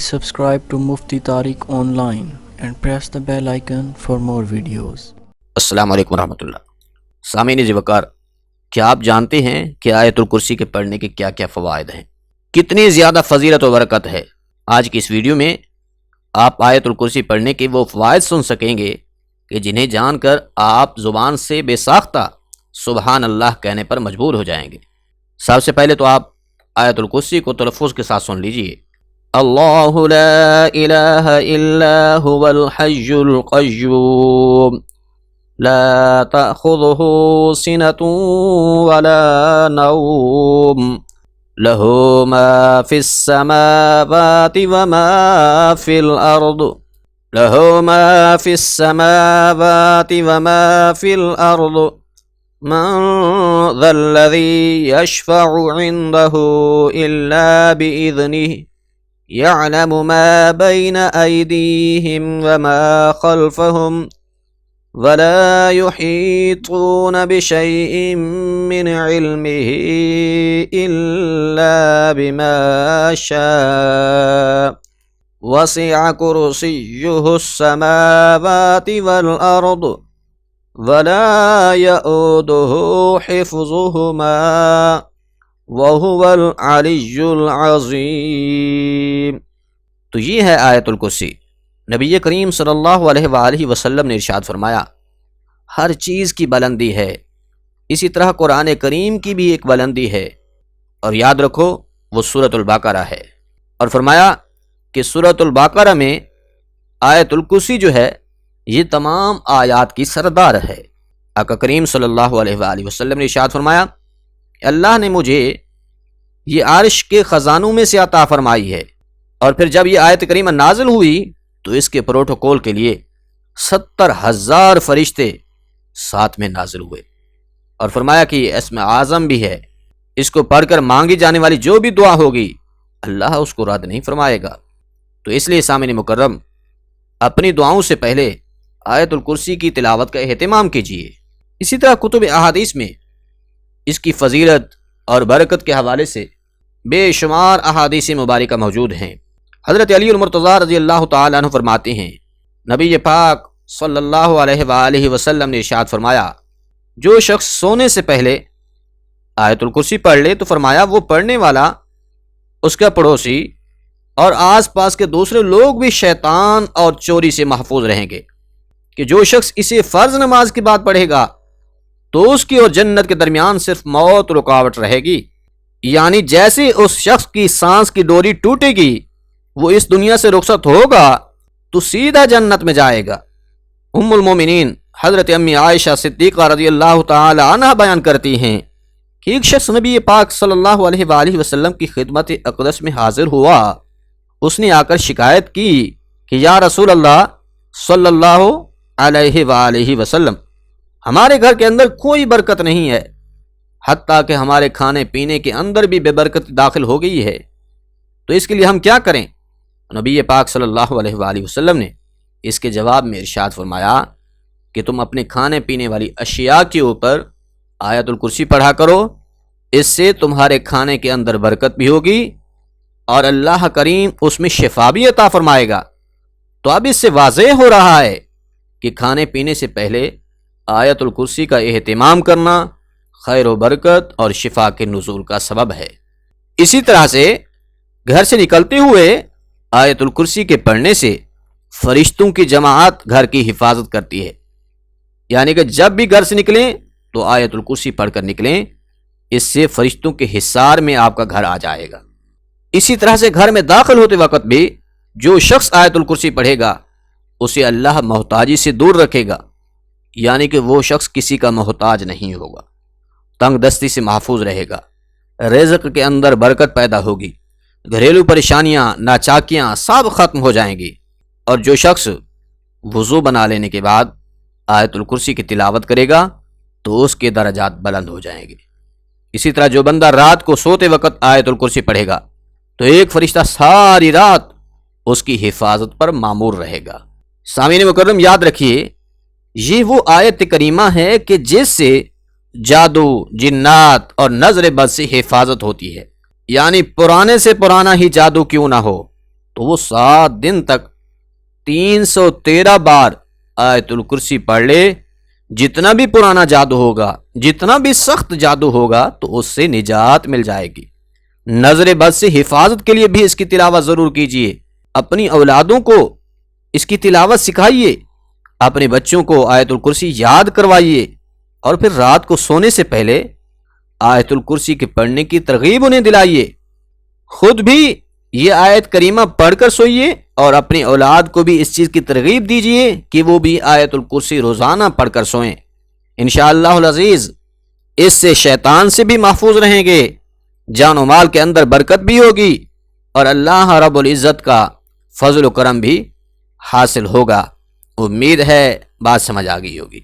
Subscribe to Mufti Tariq Online and press the bell icon for more videos. السلام علیکم ورحمۃ اللہ۔ سامعین وقار، کیا آپ جانتے ہیں کہ آیت الکرسی کے پڑھنے کے کیا کیا فوائد ہیں؟ کتنی زیادہ فضیلت و برکت ہے۔ آج کی اس ویڈیو میں آپ آیت الکرسی پڑھنے کے وہ فوائد سن سکیں گے کہ جنہیں جان کر آپ زبان سے بے ساختہ سبحان اللہ کہنے پر مجبور ہو جائیں گے۔ سب سے پہلے تو آپ آیت الکرسی کو تلفظ کے ساتھ سن لیجئے۔ اللہ لا الہ الا هو الحی القیوم لا تأخذه سنة ولا نوم له ما في السماوات وما في الأرض له ما في السماوات وما في الأرض من ذا الذي يشفع عنده إلا بإذنه يعلم ما بين أيديهم وما خلفهم ولا يحيطون بشيء من علمه إلا بما شاء وسع كرسيه السماوات والأرض ولا يؤوده حفظهما وَهُوَ الْعَلِيُّ الْعَظِيمُ۔ تو یہ ہے آیت الکرسی۔ نبی کریم صلی اللہ علیہ وآلہ وسلم نے ارشاد فرمایا، ہر چیز کی بلندی ہے، اسی طرح قرآن کریم کی بھی ایک بلندی ہے، اور یاد رکھو وہ سورۃ البقرہ ہے۔ اور فرمایا کہ سورۃ البقرہ میں آیت الکرسی جو ہے یہ تمام آیات کی سردار ہے۔ آقا کریم صلی اللہ علیہ وآلہ وسلم نے ارشاد فرمایا، اللہ نے مجھے یہ عرش کے خزانوں میں سے عطا فرمائی ہے، اور پھر جب یہ آیت کریمہ نازل ہوئی تو اس کے پروٹوکول کے لیے 70,000 فرشتے ساتھ میں نازل ہوئے، اور فرمایا کہ یہ اسم اعظم بھی ہے، اس کو پڑھ کر مانگی جانے والی جو بھی دعا ہوگی اللہ اس کو رد نہیں فرمائے گا۔ تو اس لیے سامعین مکرم، اپنی دعاؤں سے پہلے آیت الکرسی کی تلاوت کا اہتمام کیجیے۔ اسی طرح کتب احادیث میں اس کی فضیلت اور برکت کے حوالے سے بے شمار احادیث مبارکہ موجود ہیں۔ حضرت علی المرتضیٰ رضی اللہ تعالیٰ عنہ فرماتے ہیں، نبی پاک صلی اللہ علیہ وآلہ وسلم نے ارشاد فرمایا، جو شخص سونے سے پہلے آیت الکرسی پڑھ لے تو فرمایا وہ پڑھنے والا، اس کا پڑوسی اور آس پاس کے دوسرے لوگ بھی شیطان اور چوری سے محفوظ رہیں گے، کہ جو شخص اسے فرض نماز کے بعد پڑھے گا تو اس کی اور جنت کے درمیان صرف موت رکاوٹ رہے گی، یعنی جیسے اس شخص کی سانس کی ڈوری ٹوٹے گی وہ اس دنیا سے رخصت ہوگا تو سیدھا جنت میں جائے گا۔ ام المومنین حضرت امی عائشہ صدیقہ رضی اللہ تعالی عنہ بیان کرتی ہیں کہ ایک شخص نبی پاک صلی اللہ علیہ وآلہ وسلم کی خدمت اقدس میں حاضر ہوا، اس نے آ کر شکایت کی کہ یا رسول اللہ صلی اللہ علیہ وآلہ وسلم، ہمارے گھر کے اندر کوئی برکت نہیں ہے، حتیٰ کہ ہمارے کھانے پینے کے اندر بھی بے برکت داخل ہو گئی ہے، تو اس کے لیے ہم کیا کریں؟ نبی پاک صلی اللہ علیہ وآلہ وسلم نے اس کے جواب میں ارشاد فرمایا کہ تم اپنے کھانے پینے والی اشیاء کے اوپر آیت الکرسی پڑھا کرو، اس سے تمہارے کھانے کے اندر برکت بھی ہوگی اور اللہ کریم اس میں شفا بھی عطا فرمائے گا۔ تو اب اس سے واضح ہو رہا ہے کہ کھانے پینے سے پہلے آیت الکرسی کا اہتمام کرنا خیر و برکت اور شفا کے نزول کا سبب ہے۔ اسی طرح سے گھر سے نکلتے ہوئے آیت الکرسی کے پڑھنے سے فرشتوں کی جماعت گھر کی حفاظت کرتی ہے، یعنی کہ جب بھی گھر سے نکلیں تو آیت الکرسی پڑھ کر نکلیں، اس سے فرشتوں کے حصار میں آپ کا گھر آ جائے گا۔ اسی طرح سے گھر میں داخل ہوتے وقت بھی جو شخص آیت الکرسی پڑھے گا اسے اللہ محتاجی سے دور رکھے گا، یعنی کہ وہ شخص کسی کا محتاج نہیں ہوگا، تنگ دستی سے محفوظ رہے گا، رزق کے اندر برکت پیدا ہوگی، گھریلو پریشانیاں ناچاکیاں سب ختم ہو جائیں گی، اور جو شخص وضو بنا لینے کے بعد آیت الکرسی کی تلاوت کرے گا تو اس کے درجات بلند ہو جائیں گے۔ اسی طرح جو بندہ رات کو سوتے وقت آیت الکرسی پڑھے گا تو ایک فرشتہ ساری رات اس کی حفاظت پر مامور رہے گا۔ سامعین مکرم یاد رکھیے، یہ وہ آیت کریمہ ہے کہ جس سے جادو، جنات اور نظر بد سے حفاظت ہوتی ہے، یعنی پرانے سے پرانا ہی جادو کیوں نہ ہو، تو وہ 7 دن تک 313 بار آیت الکرسی پڑھ لے، جتنا بھی پرانا جادو ہوگا، جتنا بھی سخت جادو ہوگا، تو اس سے نجات مل جائے گی۔ نظر بد سے حفاظت کے لیے بھی اس کی تلاوت ضرور کیجیے، اپنی اولادوں کو اس کی تلاوت سکھائیے، اپنے بچوں کو آیت الکرسی یاد کروائیے، اور پھر رات کو سونے سے پہلے آیت الکرسی کے پڑھنے کی ترغیب انہیں دلائیے۔ خود بھی یہ آیت کریمہ پڑھ کر سوئیے، اور اپنی اولاد کو بھی اس چیز کی ترغیب دیجیے کہ وہ بھی آیت الکرسی روزانہ پڑھ کر سوئیں۔ انشاءاللہ العزیز اس سے شیطان سے بھی محفوظ رہیں گے، جان و مال کے اندر برکت بھی ہوگی، اور اللہ رب العزت کا فضل و کرم بھی حاصل ہوگا۔ امید ہے بات سمجھ آ گئی ہوگی۔